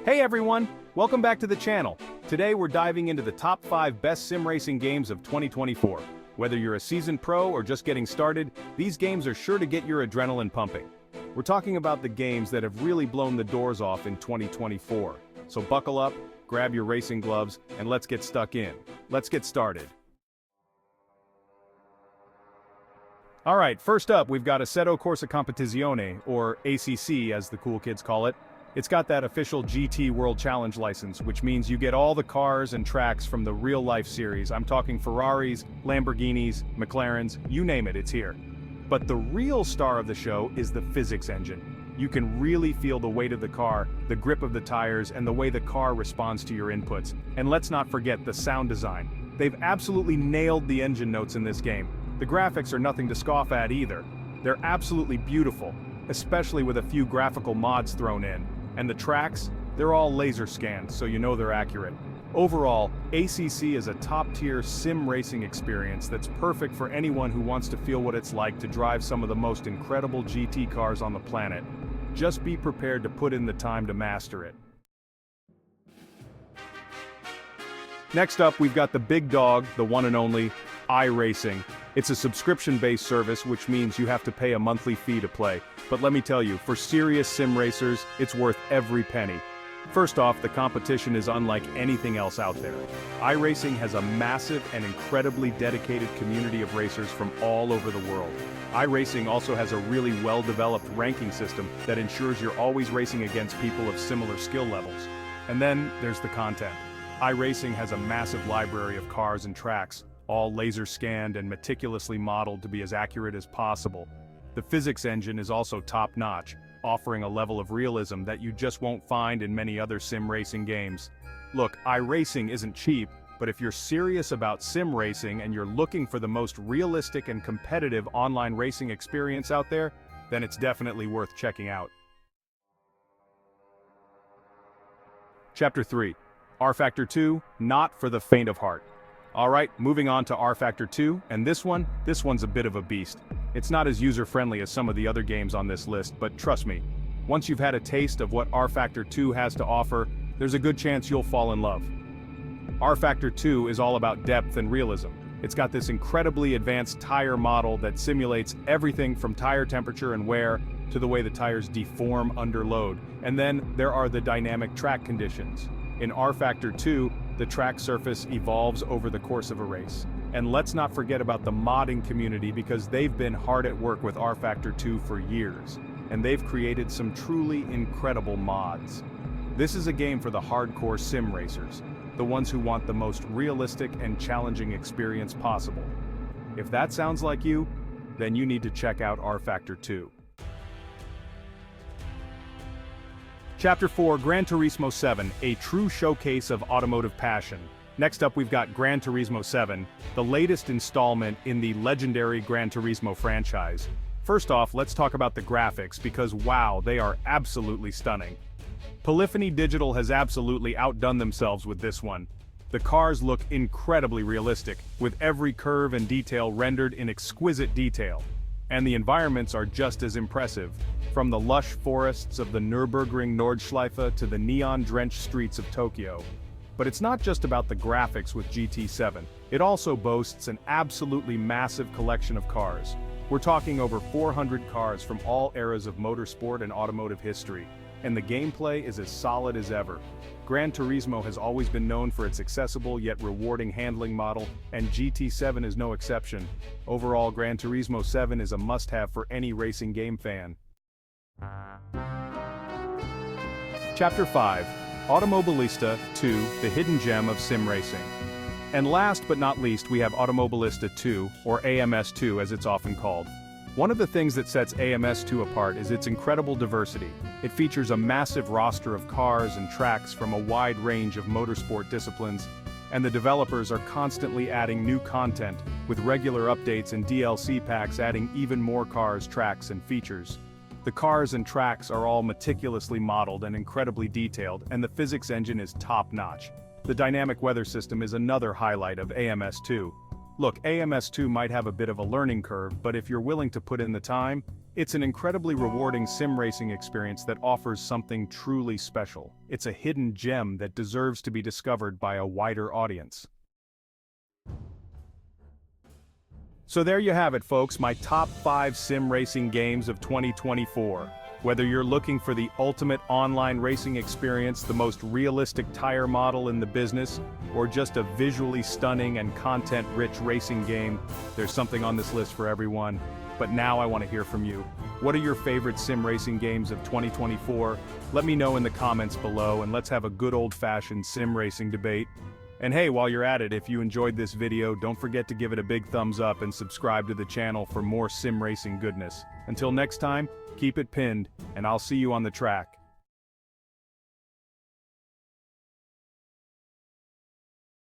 Hey everyone, welcome back to the channel. Today we're diving into the top 5 best sim racing games of 2024. Whether you're a seasoned pro or just getting started, these games are sure to get your adrenaline pumping. We're talking about the games that have really blown the doors off in 2024. So buckle up, grab your racing gloves, and let's get stuck in. Let's get started. Alright, first up we've got Assetto Corsa Competizione, or ACC as the cool kids call it. It's got that official GT World Challenge license, which means you get all the cars and tracks from the real-life series. I'm talking Ferraris, Lamborghinis, McLarens, you name it, it's here. But the real star of the show is the physics engine. You can really feel the weight of the car, the grip of the tires, and the way the car responds to your inputs. And let's not forget the sound design. They've absolutely nailed the engine notes in this game. The graphics are nothing to scoff at either. They're absolutely beautiful, especially with a few graphical mods thrown in. And the tracks, they're all laser scanned, so you know they're accurate. Overall, ACC is a top-tier sim racing experience that's perfect for anyone who wants to feel what it's like to drive some of the most incredible GT cars on the planet. Just be prepared to put in the time to master it. Next up, we've got the big dog, the one and only, iRacing. It's a subscription-based service, which means you have to pay a monthly fee to play. But let me tell you, for serious sim racers, it's worth every penny. First off, the competition is unlike anything else out there. iRacing has a massive and incredibly dedicated community of racers from all over the world. iRacing also has a really well-developed ranking system that ensures you're always racing against people of similar skill levels. And then, there's the content. iRacing has a massive library of cars and tracks, all laser scanned and meticulously modeled to be as accurate as possible. The physics engine is also top-notch, offering a level of realism that you just won't find in many other sim racing games. Look, iRacing isn't cheap, but if you're serious about sim racing and you're looking for the most realistic and competitive online racing experience out there, then it's definitely worth checking out. Chapter 3. rFactor 2, not for the faint of heart. Alright, moving on to rFactor 2, and this one's a bit of a beast. It's not as user-friendly as some of the other games on this list, but trust me, once you've had a taste of what rFactor 2 has to offer, there's a good chance you'll fall in love. rFactor 2 is all about depth and realism. It's got this incredibly advanced tire model that simulates everything from tire temperature and wear to the way the tires deform under load. And then there are the dynamic track conditions. In rFactor 2, the track surface evolves over the course of a race. And let's not forget about the modding community because they've been hard at work with rFactor 2 for years. And they've created some truly incredible mods. This is a game for the hardcore sim racers, the ones who want the most realistic and challenging experience possible. If that sounds like you, then you need to check out rFactor 2. Chapter 4, Gran Turismo 7, a true showcase of automotive passion. Next up we've got Gran Turismo 7, the latest installment in the legendary Gran Turismo franchise. First off, let's talk about the graphics because wow, they are absolutely stunning. Polyphony Digital has absolutely outdone themselves with this one. The cars look incredibly realistic, with every curve and detail rendered in exquisite detail. And the environments are just as impressive, from the lush forests of the Nürburgring Nordschleife to the neon-drenched streets of Tokyo. But it's not just about the graphics with GT7, it also boasts an absolutely massive collection of cars. We're talking over 400 cars from all eras of motorsport and automotive history, and the gameplay is as solid as ever. Gran Turismo has always been known for its accessible yet rewarding handling model, and GT7 is no exception. Overall, Gran Turismo 7 is a must-have for any racing game fan. Chapter 5. Automobilista 2, the hidden gem of sim racing. And last but not least, we have Automobilista 2, or AMS2 as it's often called. One of the things that sets AMS2 apart is its incredible diversity. It features a massive roster of cars and tracks from a wide range of motorsport disciplines, and the developers are constantly adding new content, with regular updates and DLC packs adding even more cars, tracks, and features. The cars and tracks are all meticulously modeled and incredibly detailed, and the physics engine is top-notch. The dynamic weather system is another highlight of AMS2. Look, AMS2 might have a bit of a learning curve, but if you're willing to put in the time, It's an incredibly rewarding sim racing experience that offers something truly special. It's a hidden gem that deserves to be discovered by a wider audience. So there you have it, folks, my top 5 sim racing games of 2024. Whether you're looking for the ultimate online racing experience, the most realistic tire model in the business, or just a visually stunning and content-rich racing game, there's something on this list for everyone. But now I want to hear from you. What are your favorite sim racing games of 2024? Let me know in the comments below, and let's have a good old-fashioned sim racing debate. And hey, while you're at it, if you enjoyed this video, don't forget to give it a big thumbs up and subscribe to the channel for more sim racing goodness. Until next time, keep it pinned, and I'll see you on the track.